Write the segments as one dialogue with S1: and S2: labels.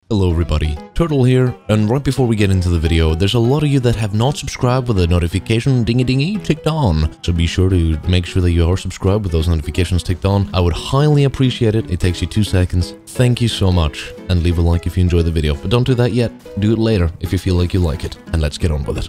S1: Hello everybody, Turtle here, and right before we get into the video, there's a lot of you that have not subscribed with the notification dingy ticked on, so be sure to make sure that you are subscribed with those notifications ticked on. I would highly appreciate it. It takes you 2 seconds. Thank you so much, and leave a like if you enjoy the video, but don't do that yet. Do it later if you feel like you like it, and let's get on with it.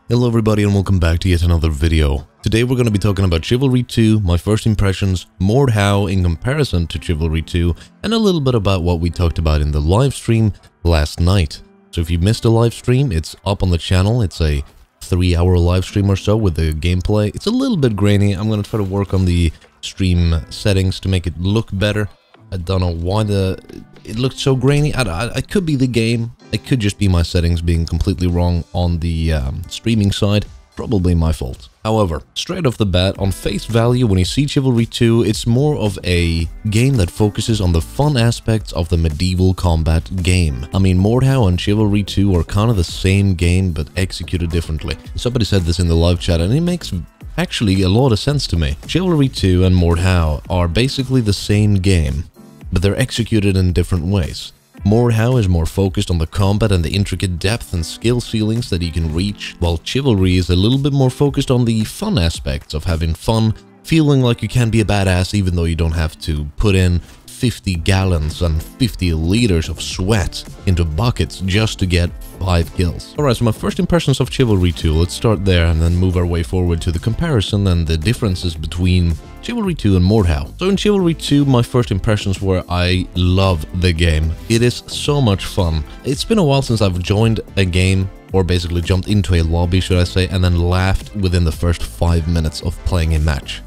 S1: Hello everybody and welcome back to yet another video. Today we're going to be talking about Chivalry 2, my first impressions, Mordhau in comparison to Chivalry 2, and a little bit about what we talked about in the live stream last night. So if you missed a live stream, it's up on the channel. It's a 3-hour live stream or so with the gameplay. It's a little bit grainy. I'm going to try to work on the stream settings to make it look better. I don't know why it looked so grainy. It could be the game. It could just be my settings being completely wrong on the streaming side. Probably my fault. However, straight off the bat, on face value, when you see Chivalry 2, it's more of a game that focuses on the fun aspects of the medieval combat game. I mean, Mordhau and Chivalry 2 are kind of the same game, but executed differently. Somebody said this in the live chat, and it makes actually a lot of sense to me. Chivalry 2 and Mordhau are basically the same game, but they're executed in different ways. Mordhau is more focused on the combat and the intricate depth and skill ceilings that you can reach, while Chivalry is a little bit more focused on the fun aspects of having fun, feeling like you can be a badass even though you don't have to put in 50 gallons and 50 liters of sweat into buckets just to get 5 kills. Alright, so my first impressions of Chivalry 2, let's start there and then move our way forward to the comparison and the differences between Chivalry 2 and Mordhau. So in Chivalry 2, my first impressions were I love the game. It is so much fun. It's been a while since I've joined a game, or basically jumped into a lobby, should I say, and then laughed within the first 5 minutes of playing a match.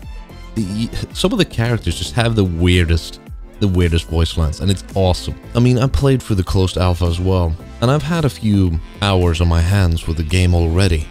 S1: Some of the characters just have the weirdest voice lines, and it's awesome. I mean, I played through the closed alpha as well, and I've had a few hours on my hands with the game already.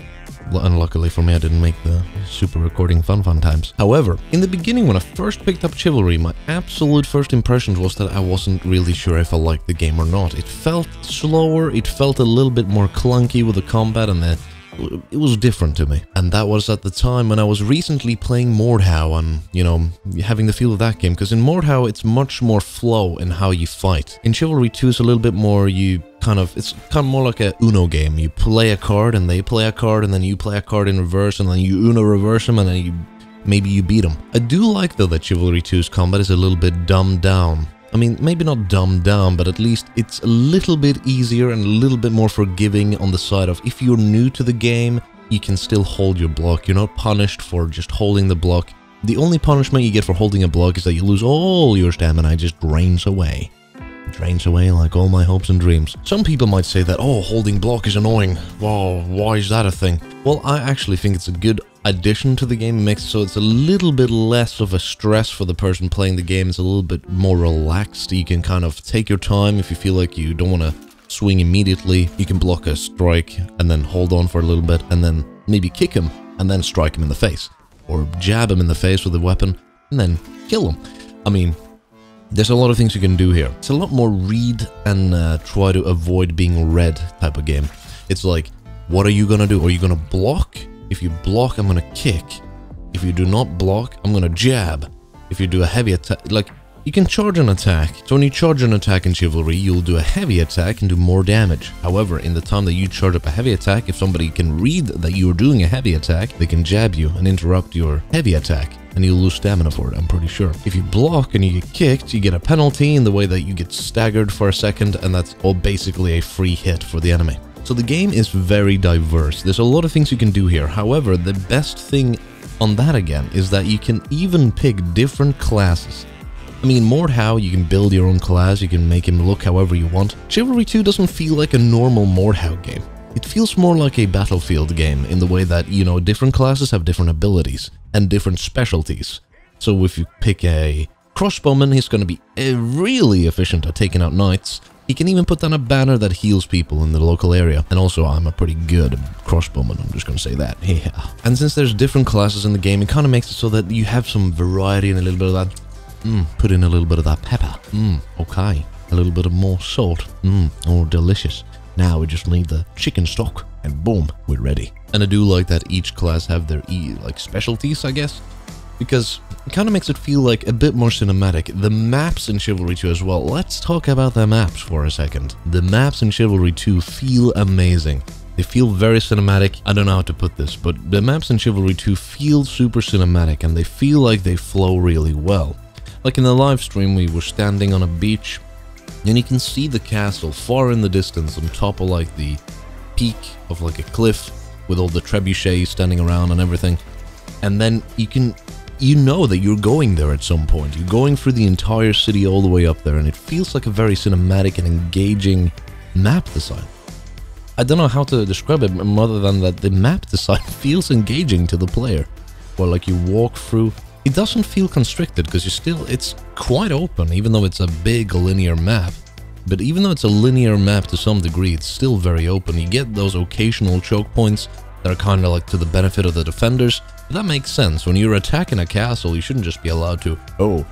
S1: Unluckily for me, I didn't make the super recording fun times. However, in the beginning when I first picked up Chivalry, my absolute first impression was that I wasn't really sure if I liked the game or not. It felt slower, it felt a little bit more clunky with the combat, and it was different to me. And that was at the time when I was recently playing Mordhau and, you know, having the feel of that game. Because in Mordhau, it's much more flow in how you fight. In Chivalry 2, it's a little bit more, it's kind of more like a Uno game. You play a card and they play a card and then you play a card in reverse and then you Uno reverse them and then maybe you beat them. I do like though that Chivalry 2's combat is a little bit dumbed down. I mean, maybe not dumbed down, but at least it's a little bit easier and a little bit more forgiving on the side of if you're new to the game, you can still hold your block. You're not punished for just holding the block. The only punishment you get for holding a block is that you lose all your stamina. It just drains away. It drains away like all my hopes and dreams. Some people might say that, oh, holding block is annoying. Whoa, why is that a thing? Well, I actually think it's a good addition to the game. It makes it so it's a little bit less of a stress for the person playing the game. It's a little bit more relaxed. You can kind of take your time if you feel like you don't want to swing immediately. You can block a strike and then hold on for a little bit and then maybe kick him and then strike him in the face, or jab him in the face with a weapon and then kill him. I mean, there's a lot of things you can do here. It's a lot more read and try to avoid being read type of game. It's like, what are you gonna do? Are you gonna block? If you block, I'm gonna kick. If you do not block, I'm gonna jab. If you do a heavy attack, like, you can charge an attack. So when you charge an attack in Chivalry, you'll do a heavy attack and do more damage. However, in the time that you charge up a heavy attack, if somebody can read that you're doing a heavy attack, they can jab you and interrupt your heavy attack, and you'll lose stamina for it, I'm pretty sure. If you block and you get kicked, you get a penalty in the way that you get staggered for a second, and that's all basically a free hit for the enemy. So the game is very diverse. There's a lot of things you can do here. However, the best thing on that again is that you can even pick different classes. I mean, Mordhau, you can build your own class, you can make him look however you want. Chivalry 2 doesn't feel like a normal Mordhau game. It feels more like a Battlefield game in the way that, you know, different classes have different abilities and different specialties. So if you pick a crossbowman, he's going to be really efficient at taking out knights. He can even put down a banner that heals people in the local area. And also, I'm a pretty good crossbowman, I'm just gonna say that. Yeah. And since there's different classes in the game, it kind of makes it so that you have some variety and a little bit of that. Put in a little bit of that pepper. Okay. A little bit of more salt. Oh, delicious. Now we just need the chicken stock, and boom, we're ready. And I do like that each class have their like specialties, I guess. because it kind of makes it feel like a bit more cinematic. The maps in Chivalry 2 as well. Let's talk about the maps for a second. The maps in Chivalry 2 feel amazing. They feel very cinematic. I don't know how to put this, but the maps in Chivalry 2 feel super cinematic, and they feel like they flow really well. Like in the live stream, we were standing on a beach, and you can see the castle far in the distance on top of like the peak of like a cliff with all the trebuchets standing around and everything. And then you know that you're going there at some point. You're going through the entire city all the way up there, and it feels like a very cinematic and engaging map design. I don't know how to describe it other than that the map design feels engaging to the player. Where like you walk through, it doesn't feel constricted because it's quite open, even though it's a big linear map. But even though it's a linear map to some degree, it's still very open. You get those occasional choke points that are kind of like to the benefit of the defenders. But that makes sense. When you're attacking a castle, you shouldn't just be allowed to, oh,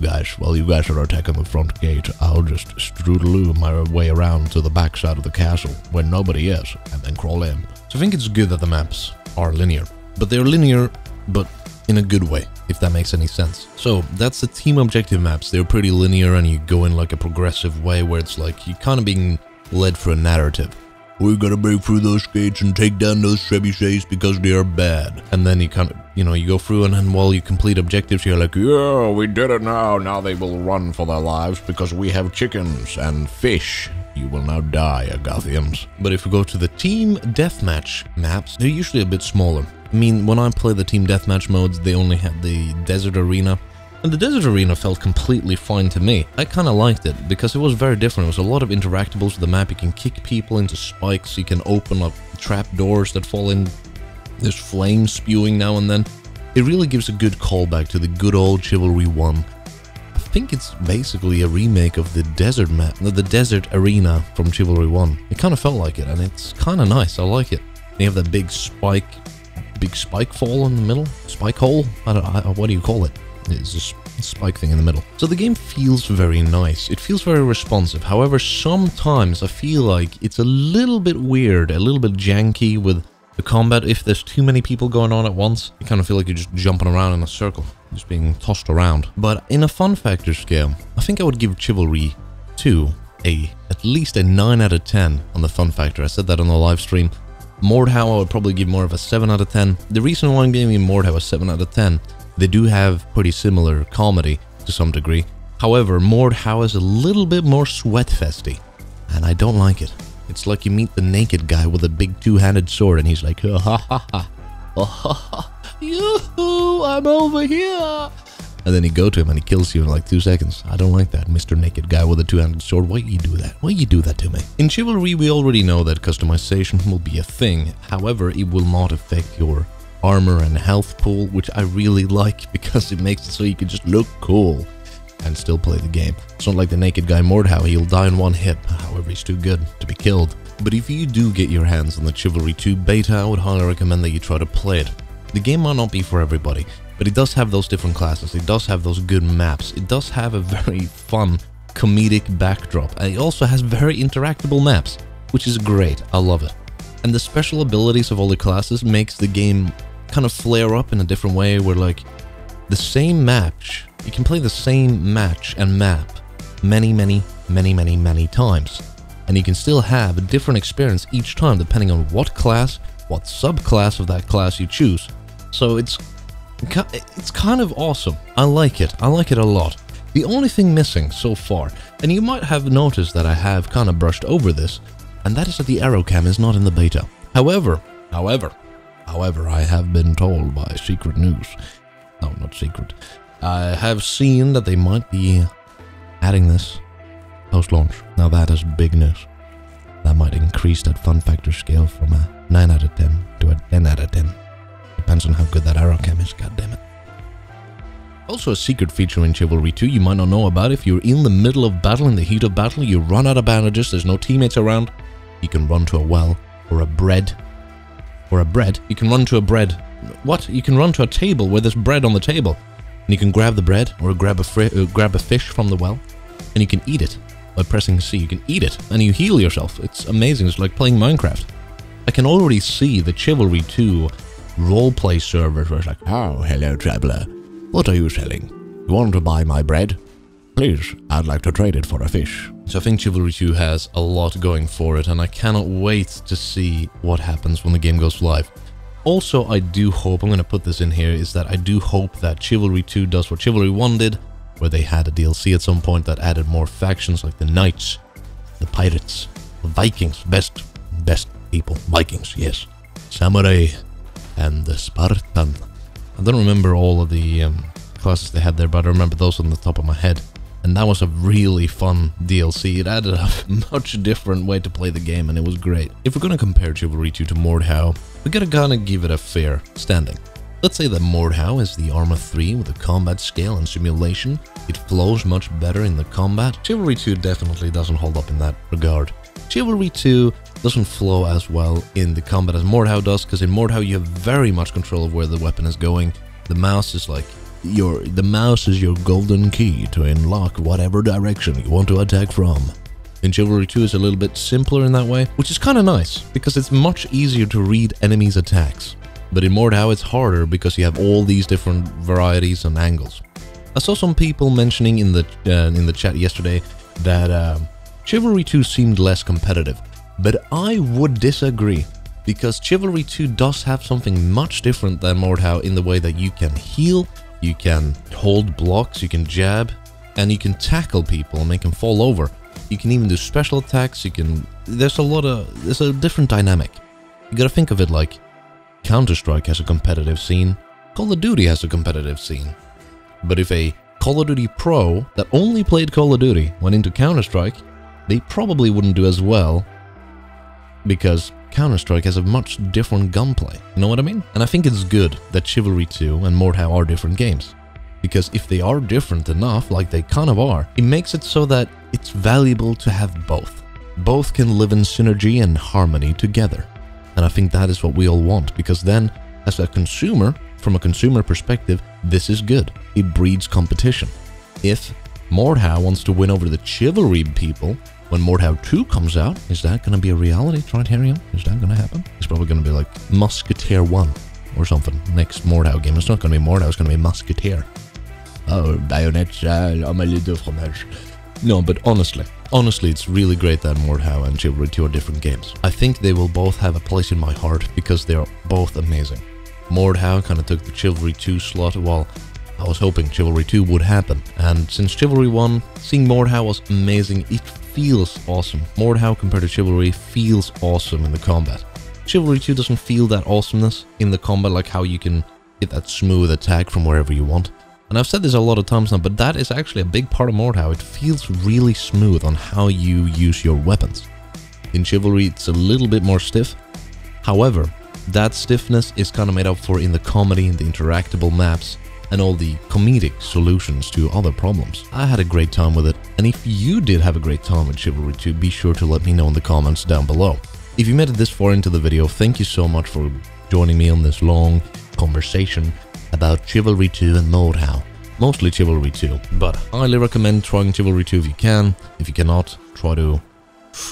S1: guys, while you guys are attacking the front gate, I'll just strudel my way around to the back side of the castle where nobody is, and then crawl in. So I think it's good that the maps are linear. But they're linear, but in a good way, if that makes any sense. So that's the team objective maps. They're pretty linear, and you go in like a progressive way where it's like you're kind of being led through a narrative. We're gonna break through those gates and take down those trebuchets because they are bad. And then you kind of, you go through, and then while you complete objectives, you're like, yeah, we did it now. Now they will run for their lives because we have chickens and fish. You will now die, Agathians. But if we go to the team deathmatch maps, they're usually a bit smaller. I mean, when I play the team deathmatch modes, they only had the desert arena. And the desert arena felt completely fine to me. I kind of liked it because it was very different. It was a lot of interactables with the map. You can kick people into spikes. You can open up trap doors that fall in. There's flames spewing now and then. It really gives a good callback to the good old Chivalry 1. I think it's basically a remake of the desert map, the desert arena from Chivalry 1. It kind of felt like it, and it's kind of nice. I like it. You have that big spike fall in the middle. Spike hole? What do you call it? It's a spike thing in the middle. So the game feels very nice. It feels very responsive. However, sometimes I feel like it's a little bit weird, a little bit janky with the combat. If there's too many people going on at once, you kind of feel like you're just jumping around in a circle, just being tossed around. But in a fun factor scale, I think I would give Chivalry 2 at least a 9 out of 10 on the fun factor. I said that on the live stream. Mordhau I would probably give more of a 7 out of 10. The reason why I'm giving Mordhau a 7 out of 10, they do have pretty similar comedy to some degree. However, Mordhau is a little bit more sweat-festy, and I don't like it. It's like you meet the naked guy with a big two-handed sword, and he's like, ha ha ha, ha, yoo-hoo, I'm over here. And then you go to him and he kills you in like 2 seconds. I don't like that, Mr. Naked Guy with a two-handed sword. Why you do that? Why you do that to me? In Chivalry, we already know that customization will be a thing. However, it will not affect your armor and health pool, which I really like because it makes it so you can just look cool and still play the game. It's not like the Naked Guy Mordhau, he'll die in one hit. However, he's too good to be killed. But if you do get your hands on the Chivalry 2 beta, I would highly recommend that you try to play it. The game might not be for everybody, but it does have those different classes, it does have those good maps, it does have a very fun comedic backdrop, and it also has very interactable maps, which is great. I love it. And the special abilities of all the classes makes the game kind of flare up in a different way, where like the same match, you can play the same match and map many times, and you can still have a different experience each time depending on what class, what subclass of that class you choose. So it's kind of awesome. I like it a lot. The only thing missing so far, and you might have noticed that I have kind of brushed over this, and that is that the arrow cam is not in the beta. However, I have been told by secret news, no, not secret, I have seen that they might be adding this post-launch. Now that is big news. That might increase that fun factor scale from a 9 out of 10 to a 10 out of 10. Depends on how good that arrow cam is, goddammit. Also a secret feature in Chivalry 2 you might not know about. If you're in the middle of battle, in the heat of battle, you run out of bandages, there's no teammates around, you can run to a well, or a bread. You can run to a bread. What? You can run to a table where there's bread on the table. And you can grab the bread, or grab a fish from the well, and you can eat it by pressing C. You can eat it, and you heal yourself. It's amazing, it's like playing Minecraft. I can already see the Chivalry 2 roleplay servers where it's like, oh, hello traveler, What are you selling? You want to buy my bread? Please, I'd like to trade it for a fish. So I think Chivalry 2 has a lot going for it, and I cannot wait to see what happens when the game goes live. Also, I do hope, I'm going to put this in here, is that I do hope that Chivalry 2 does what Chivalry 1 did, where they had a DLC at some point that added more factions like the Knights, the Pirates, the Vikings, best people, Vikings, yes, Samurai, and the Spartan. I don't remember all of the classes they had there, but I remember those on the top of my head. And that was a really fun DLC. It added a much different way to play the game, and it was great. If we're going to compare Chivalry 2 to Mordhau, we gotta kinda give it a fair standing. Let's say that Mordhau is the Arma 3 with the combat scale and simulation. It flows much better in the combat. Chivalry 2 definitely doesn't hold up in that regard. Chivalry 2 doesn't flow as well in the combat as Mordhau does, because in Mordhau you have very much control of where the weapon is going. The mouse is like the mouse is your golden key to unlock whatever direction you want to attack from. In Chivalry 2 is a little bit simpler in that way, which is kind of nice, because it's much easier to read enemies' attacks. But in Mordhau it's harder because you have all these different varieties and angles. I saw some people mentioning in the chat yesterday that Chivalry 2 seemed less competitive, but I would disagree, because Chivalry 2 does have something much different than Mordhau in the way that you can heal, you can hold blocks, you can jab, and you can tackle people and make them fall over. You can even do special attacks, there's a different dynamic. You gotta think of it like Counter-Strike has a competitive scene, Call of Duty has a competitive scene. But if a Call of Duty pro that only played Call of Duty went into Counter-Strike, they probably wouldn't do as well, because Counter-Strike has a much different gunplay, you know what I mean? And I think it's good that Chivalry 2 and Mordhau are different games, because if they are different enough, like they kind of are, it makes it so that it's valuable to have both. Both can live in synergy and harmony together. And I think that is what we all want, because then, as a consumer, from a consumer perspective, this is good. It breeds competition. If Mordhau wants to win over the Chivalry people, when Mordhau 2 comes out, is that going to be a reality, Tritarium? Is that going to happen? It's probably going to be like Musketeer 1 or something. Next Mordhau game. It's not going to be Mordhau, it's going to be Musketeer. Oh, bayonets, omelette de fromage. No, but honestly, it's really great that Mordhau and Chivalry 2 are different games. I think they will both have a place in my heart because they are both amazing. Mordhau kind of took the Chivalry 2 slot while I was hoping Chivalry 2 would happen. And since Chivalry 1, seeing Mordhau was amazing. It feels awesome. Mordhau compared to Chivalry feels awesome in the combat. Chivalry 2 doesn't feel that awesomeness in the combat, like how you can get that smooth attack from wherever you want. And I've said this a lot of times now, but that is actually a big part of Mordhau. It feels really smooth on how you use your weapons. In Chivalry, it's a little bit more stiff. However, that stiffness is kind of made up for in the comedy, in the interactable maps, and all the comedic solutions to other problems. I had a great time with it, and if you did have a great time with Chivalry 2, be sure to let me know in the comments down below. If you made it this far into the video, thank you so much for joining me on this long conversation about Chivalry 2 and Mordhau. Mostly Chivalry 2, but highly recommend trying Chivalry 2 if you can. If you cannot, try to...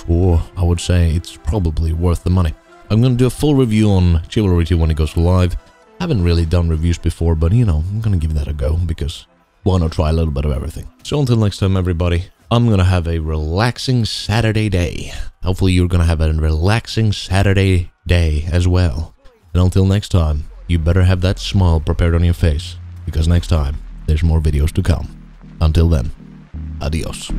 S1: I would say it's probably worth the money. I'm going to do a full review on Chivalry 2 when it goes live. I haven't really done reviews before, but you know, I'm going to give that a go because why not try a little bit of everything. So until next time, everybody, I'm going to have a relaxing Saturday day. Hopefully you're going to have a relaxing Saturday day as well. And until next time, you better have that smile prepared on your face, because next time, there's more videos to come. Until then, adios.